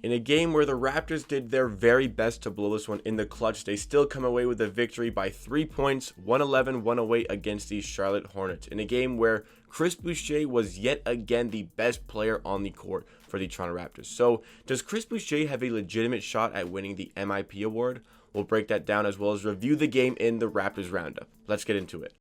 In a game where the Raptors did their very best to blow this one in the clutch, they still come away with a victory by 3 points, 111-108 against the Charlotte Hornets. In a game where Chris Boucher was yet again the best player on the court for the Toronto Raptors. So, does Chris Boucher have a legitimate shot at winning the MIP award? We'll break that down as well as review the game in the Raptors Roundup. Let's get into it.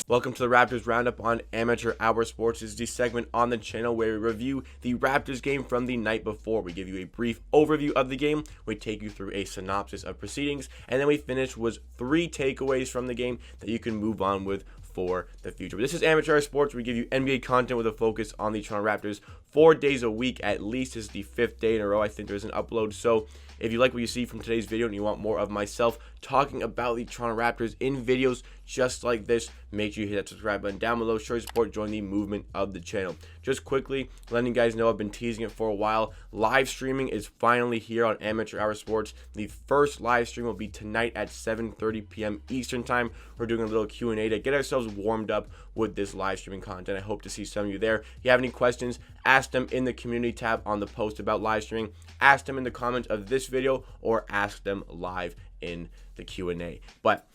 Welcome to the Raptors Roundup on Amateur Hour Sports. This is the segment on the channel where we review the Raptors game from the night before. We give you a brief overview of the game, we take you through a synopsis of proceedings, and then we finish with 3 takeaways from the game that you can move on with for the future. But this is Amateur Hour Sports. We give you NBA content with a focus on the Toronto Raptors 4 days a week at least. This is the 5th day in a row I think there's an upload. So if you like what you see from today's video and you want more of myself talking about the Toronto Raptors in videos just like this, make sure you hit that subscribe button down below. Show your support, join the movement of the channel. Just quickly, letting you guys know I've been teasing it for a while. Live streaming is finally here on Amateur Hour Sports. The first live stream will be tonight at 7:30 p.m. Eastern Time. We're doing a little Q&A to get ourselves warmed up with this live streaming content. I hope to see some of you there. If you have any questions, ask them in the community tab on the post about live streaming. Ask them in the comments of this video or ask them live in the Q&A. But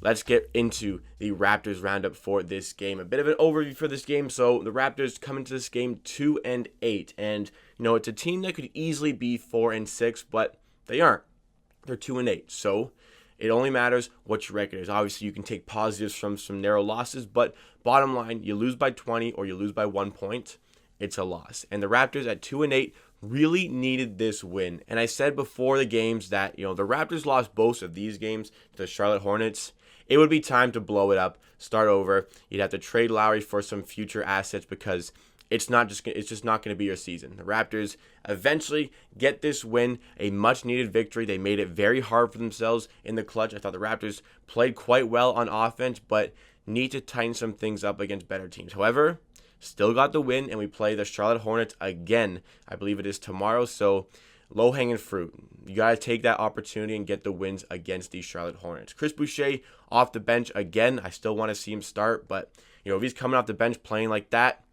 let's get into the Raptors roundup for this game. A bit of an overview for this game. So the Raptors come into this game 2-8, and you know it's a team that could easily be 4-6, but they aren't. They're 2-8. So it only matters what your record is. Obviously, you can take positives from some narrow losses, but bottom line, you lose by 20 or you lose by 1 point, it's a loss. And the Raptors at 2-8 really needed this win. And I said before the games that, you know, the Raptors lost both of these games to the Charlotte Hornets. It would be time to blow it up, start over. You'd have to trade Lowry for some future assets because it's just not going to be your season. The Raptors eventually get this win, a much needed victory. They made it very hard for themselves in the clutch. I thought the Raptors played quite well on offense, but need to tighten some things up against better teams. However, still got the win, and we play the Charlotte Hornets again. I believe it is tomorrow, so low-hanging fruit. You got to take that opportunity and get the wins against the Charlotte Hornets. Chris Boucher off the bench again. I still want to see him start, but you know if he's coming off the bench playing like that,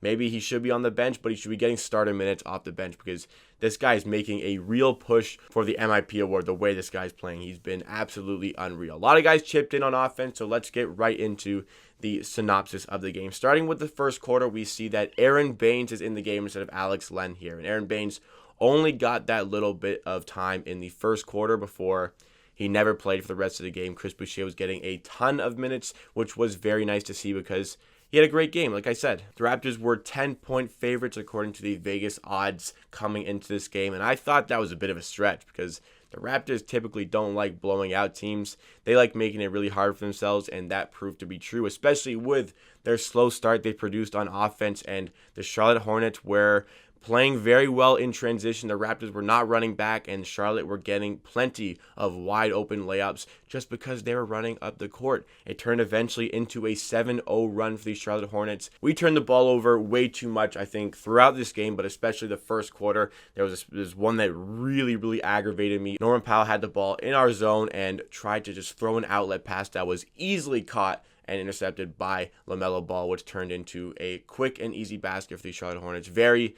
maybe he should be on the bench, but he should be getting starter minutes off the bench because this guy is making a real push for the MIP award. The way this guy's playing, he's been absolutely unreal. A lot of guys chipped in on offense, so let's get right into the synopsis of the game. Starting with the first quarter, we see that Aaron Baines is in the game instead of Alex Len here, and Aaron Baines only got that little bit of time in the first quarter before he never played for the rest of the game. Chris Boucher was getting a ton of minutes, which was very nice to see because he had a great game. Like I said, the Raptors were 10-point favorites according to the Vegas odds coming into this game, and I thought that was a bit of a stretch because the Raptors typically don't like blowing out teams. They like making it really hard for themselves, and that proved to be true, especially with their slow start they produced on offense. And the Charlotte Hornets were playing very well in transition. The Raptors were not running back, and Charlotte were getting plenty of wide open layups just because they were running up the court. It turned eventually into a 7-0 run for the Charlotte Hornets. We turned the ball over way too much, I think, throughout this game, but especially the first quarter. There was this one that really aggravated me. Norman Powell had the ball in our zone and tried to just throw an outlet pass that was easily caught and intercepted by LaMelo Ball, which turned into a quick and easy basket for the Charlotte Hornets. Very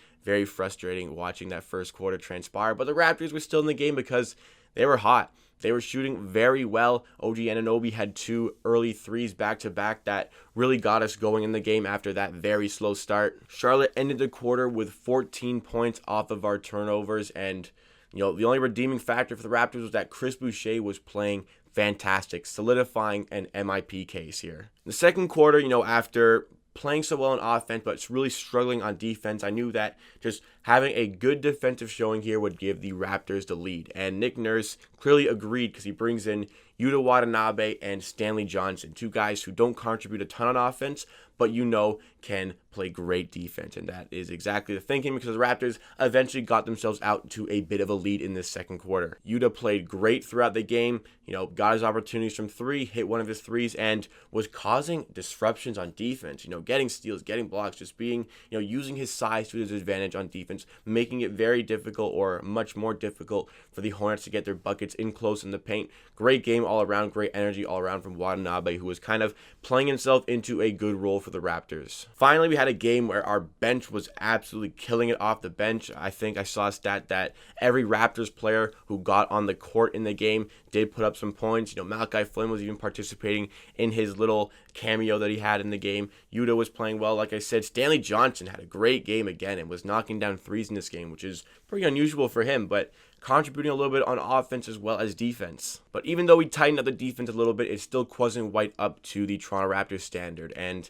frustrating watching that first quarter transpire, but the Raptors were still in the game because they were hot. They were shooting very well. OG Anunoby had 2 early threes back-to-back that really got us going in the game after that very slow start. Charlotte ended the quarter with 14 points off of our turnovers, and you know the only redeeming factor for the Raptors was that Chris Boucher was playing fantastic, solidifying an MIP case here. The second quarter, you know, after playing so well on offense, but it's really struggling on defense, I knew that just having a good defensive showing here would give the Raptors the lead. And Nick Nurse clearly agreed because he brings in Yuta Watanabe and Stanley Johnson, 2 guys who don't contribute a ton on offense, but you know can play great defense. And that is exactly the thinking because the Raptors eventually got themselves out to a bit of a lead in this second quarter. Yuta played great throughout the game, you know, got his opportunities from 3, hit one of his threes, and was causing disruptions on defense, you know, getting steals, getting blocks, just being, you know, using his size to his advantage on defense, making it very difficult or much more difficult for the Hornets to get their buckets in close in the paint. Great game all around, great energy all around from Watanabe, who was kind of playing himself into a good role for for the Raptors. Finally, we had a game where our bench was absolutely killing it off the bench. I think I saw a stat that every Raptors player who got on the court in the game did put up some points. Malachi Flynn was even participating in his little cameo that he had in the game. Yuta was playing well. Like I said, Stanley Johnson had a great game again and was knocking down threes in this game, which is pretty unusual for him, but contributing a little bit on offense as well as defense. But even though we tightened up the defense a little bit, it still wasn't quite up to the Toronto Raptors standard. And,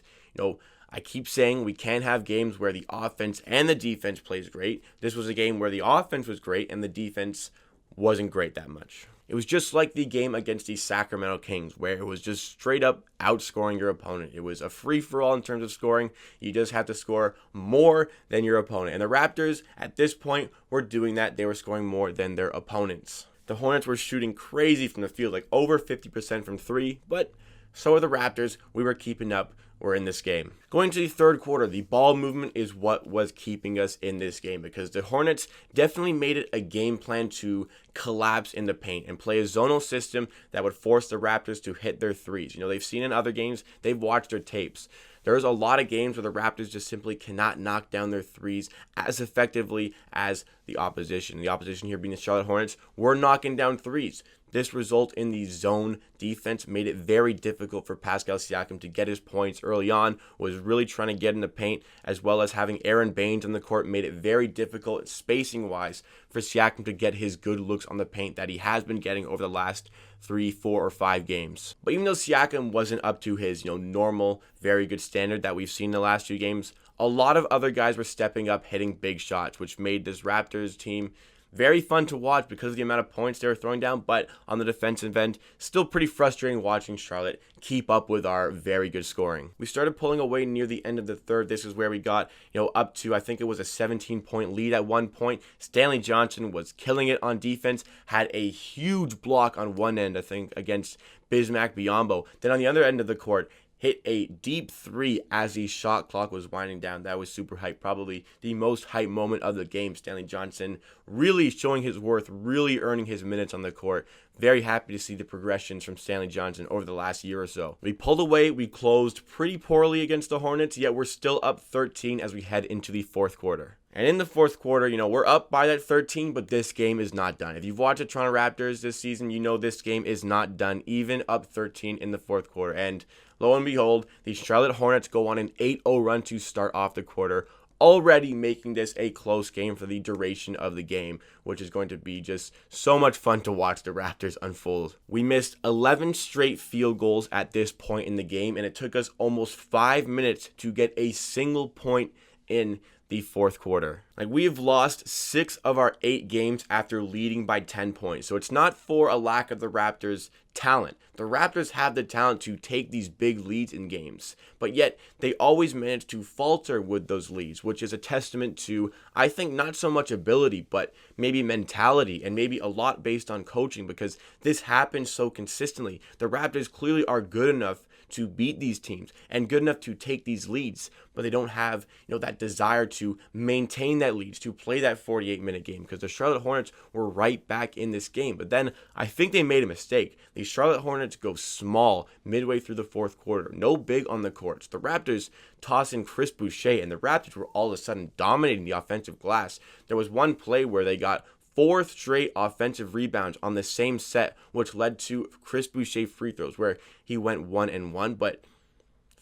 I keep saying we can't have games where the offense and the defense plays great. This was a game where the offense was great and the defense wasn't great that much. It was just like the game against the Sacramento Kings, where it was just straight up outscoring your opponent. It was a free-for-all in terms of scoring. You just have to score more than your opponent. And the Raptors, at this point, were doing that. They were scoring more than their opponents. The Hornets were shooting crazy from the field, like over 50% from three, but so were the Raptors. We were keeping up. We're in this game. Going to the third quarter, the ball movement is what was keeping us in this game, because the Hornets definitely made it a game plan to collapse in the paint and play a zonal system that would force the Raptors to hit their threes. They've seen in other games, they've watched their tapes. There's a lot of games where the Raptors just simply cannot knock down their threes as effectively as the opposition. The opposition here being the Charlotte Hornets were knocking down threes. This result in the zone defense made it very difficult for Pascal Siakam to get his points early on, was really trying to get in the paint, as well as having Aaron Baines on the court made it very difficult spacing-wise for Siakam to get his good looks on the paint that he has been getting over the last 3, 4, or 5 games. But even though Siakam wasn't up to his normal, very good standard that we've seen in the last few games, a lot of other guys were stepping up, hitting big shots, which made this Raptors team very fun to watch because of the amount of points they were throwing down, but on the defensive end, still pretty frustrating watching Charlotte keep up with our very good scoring. We started pulling away near the end of the third. This is where we got, up to, I think it was a 17-point lead at one point. Stanley Johnson was killing it on defense, had a huge block on one end, I think, against Bismack Biyombo. Then on the other end of the court, hit a deep three as the shot clock was winding down. That was super hype. Probably the most hype moment of the game. Stanley Johnson really showing his worth, really earning his minutes on the court. Very happy to see the progressions from Stanley Johnson over the last year or so. We pulled away. We closed pretty poorly against the Hornets, yet we're still up 13 as we head into the fourth quarter. And in the fourth quarter, we're up by that 13, but this game is not done. If you've watched the Toronto Raptors this season, this game is not done, even up 13 in the fourth quarter. And lo and behold, the Charlotte Hornets go on an 8-0 run to start off the quarter, already making this a close game for the duration of the game, which is going to be just so much fun to watch the Raptors unfold. We missed 11 straight field goals at this point in the game, and it took us almost 5 minutes to get a single point in the fourth quarter. We have lost 6 of our 8 games after leading by 10 points. So it's not for a lack of the Raptors' talent. The Raptors have the talent to take these big leads in games, but yet they always manage to falter with those leads, which is a testament to, I think, not so much ability, but maybe mentality and maybe a lot based on coaching, because this happens so consistently. The Raptors clearly are good enough to beat these teams and good enough to take these leads, but they don't have, that desire to maintain that leads, to play that 48-minute game, because the Charlotte Hornets were right back in this game. But then I think they made a mistake. The Charlotte Hornets go small midway through the fourth quarter. No big on the courts. The Raptors toss in Chris Boucher, and the Raptors were all of a sudden dominating the offensive glass. There was one play where they got 4 straight offensive rebounds on the same set, which led to Chris Boucher free throws, where he went 1-1. But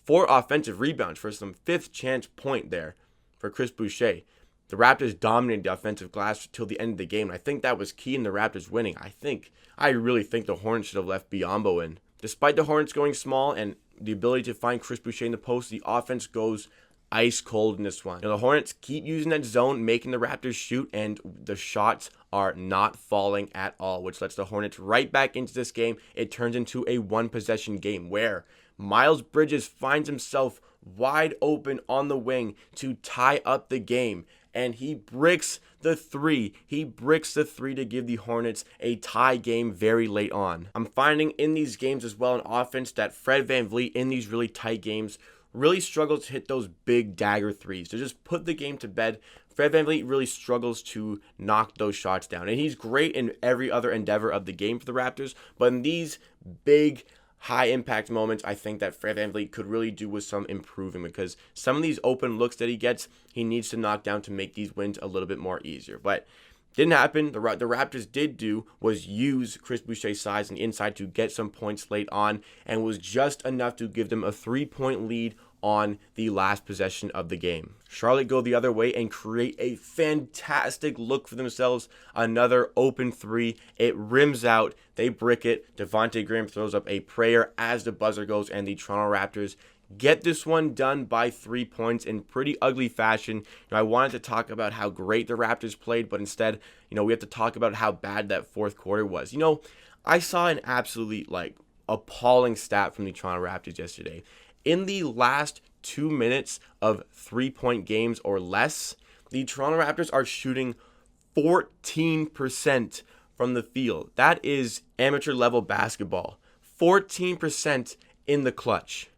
4 offensive rebounds for some 5th chance point there for Chris Boucher. The Raptors dominated the offensive glass till the end of the game. And I think that was key in the Raptors winning. I really think the Hornets should have left Biyombo in. Despite the Hornets going small and the ability to find Chris Boucher in the post, the offense goes ice cold in this one. The Hornets keep using that zone, making the Raptors shoot, and the shots are not falling at all, which lets the Hornets right back into this game. It turns into a 1-possession game where Miles Bridges finds himself wide open on the wing to tie up the game, and he bricks the 3. He bricks the 3 to give the Hornets a tie game very late on. I'm finding in these games as well an offense that Fred VanVleet in these really tight games really struggles to hit those big dagger threes to just put the game to bed. Fred VanVleet really struggles to knock those shots down. And he's great in every other endeavor of the game for the Raptors, but in these big, high impact moments, I think that Fred VanVleet could really do with some improving, because some of these open looks that he gets, he needs to knock down to make these wins a little bit more easier. But didn't happen. The Raptors did do was use Chris Boucher's size on the inside to get some points late on, and was just enough to give them a 3-point lead on the last possession of the game. Charlotte go the other way and create a fantastic look for themselves. Another open three. It rims out. They brick it. Devontae Graham throws up a prayer as the buzzer goes, and the Toronto Raptors get this one done by 3 points in pretty ugly fashion. I wanted to talk about how great the Raptors played, but instead, we have to talk about how bad that fourth quarter was. I saw an absolutely appalling stat from the Toronto Raptors yesterday. In the last 2 minutes of 3-point games or less, the Toronto Raptors are shooting 14% from the field. That is amateur level basketball. 14% in the clutch.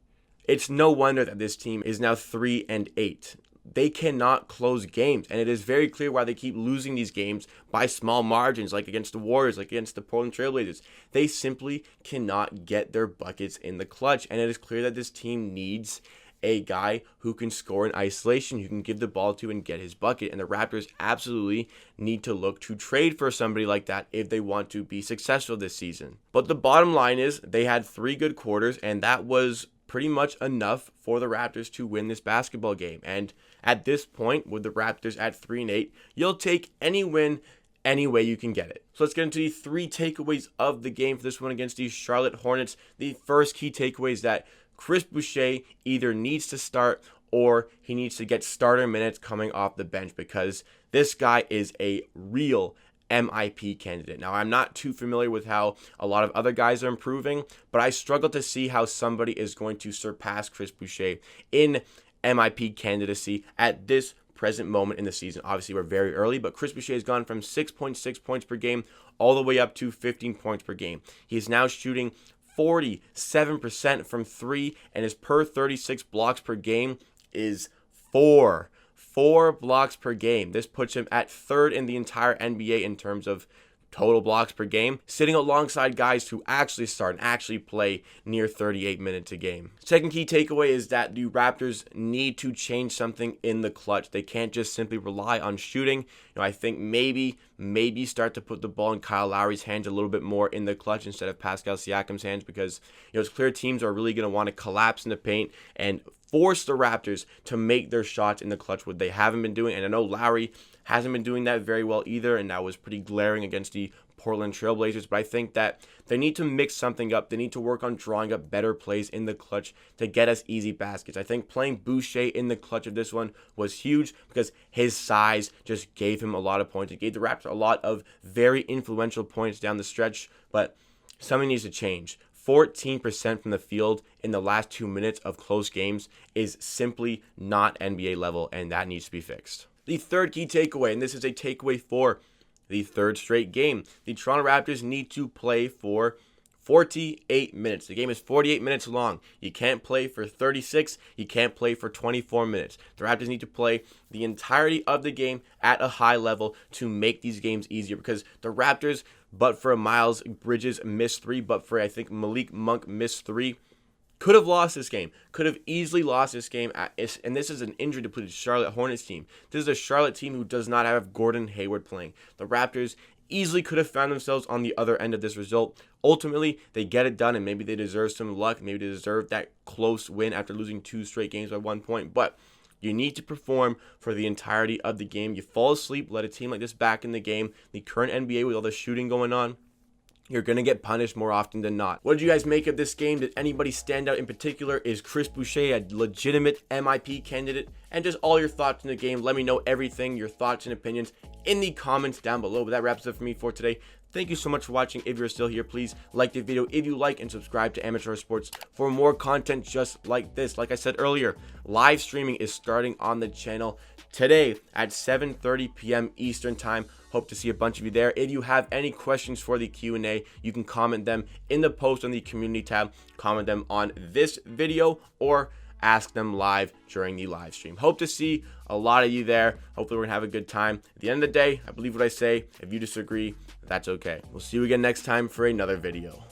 It's no wonder that this team is now 3-8. They cannot close games, and it is very clear why they keep losing these games by small margins, like against the Warriors, like against the Portland Trailblazers. They simply cannot get their buckets in the clutch, and it is clear that this team needs a guy who can score in isolation, who can give the ball to and get his bucket, and the Raptors absolutely need to look to trade for somebody like that if they want to be successful this season. But the bottom line is they had 3 good quarters, and that was pretty much enough for the Raptors to win this basketball game. And at this point, with the Raptors at 3-8, you'll take any win any way you can get it. So let's get into the 3 takeaways of the game for this one against the Charlotte Hornets. The first key takeaway is that Chris Boucher either needs to start or he needs to get starter minutes coming off the bench, because this guy is a real MIP candidate. Now, I'm not too familiar with how a lot of other guys are improving, but I struggle to see how somebody is going to surpass Chris Boucher in MIP candidacy at this present moment in the season. Obviously, we're very early, but Chris Boucher has gone from 6.6 points per game all the way up to 15 points per game. He is now shooting 47% from 3, and his per 36 blocks per game is 4 blocks per game. This puts him at 3rd in the entire NBA in terms of total blocks per game, sitting alongside guys who actually start and actually play near 38 minutes a game. Second key takeaway is that the Raptors need to change something in the clutch. They can't just simply rely on shooting. I think maybe start to put the ball in Kyle Lowry's hands a little bit more in the clutch instead of Pascal Siakam's hands, because it's clear teams are really going to want to collapse in the paint and force the Raptors to make their shots in the clutch, what they haven't been doing. And I know Lowry hasn't been doing that very well either, and that was pretty glaring against the Portland Trailblazers. But I think that they need to mix something up. They need to work on drawing up better plays in the clutch to get us easy baskets. I think playing Boucher in the clutch of this one was huge, because his size just gave him a lot of points. It gave the Raptors a lot of very influential points down the stretch, but something needs to change. 14% from the field in the last 2 minutes of close games is simply not NBA level, and that needs to be fixed. The third key takeaway, and this is a takeaway for the 3rd straight game, the Toronto Raptors need to play for 48 minutes. The game is 48 minutes long. You can't play for 36. You can't play for 24 minutes. The Raptors need to play the entirety of the game at a high level to make these games easier, because the Raptors, but for a Miles Bridges missed 3, but for I think Malik Monk missed 3, could have lost this game. Could have easily lost this game. And this is an injury depleted Charlotte Hornets team. This is a Charlotte team who does not have Gordon Hayward playing. The Raptors easily could have found themselves on the other end of this result. Ultimately, they get it done, and maybe they deserve some luck. Maybe they deserve that close win after losing 2 straight games by 1 point. But you need to perform for the entirety of the game. You fall asleep, let a team like this back in the game, the current NBA with all the shooting going on, you're going to get punished more often than not. What did you guys make of this game? Did anybody stand out in particular? Is Chris Boucher a legitimate MIP candidate? And just all your thoughts in the game. Let me know everything, your thoughts and opinions in the comments down below. But that wraps it up for me for today. Thank you so much for watching. If you're still here, please like the video if you like, and subscribe to Amateur Sports for more content just like this. Like I said earlier, live streaming is starting on the channel today at 7:30 p.m. Eastern Time. Hope to see a bunch of you there. If you have any questions for the Q&A, you can comment them in the post on the community tab, comment them on this video, or ask them live during the live stream. Hope to see a lot of you there. Hopefully we're gonna have a good time. At the end of the day, I believe what I say. If you disagree, that's okay. We'll see you again next time for another video.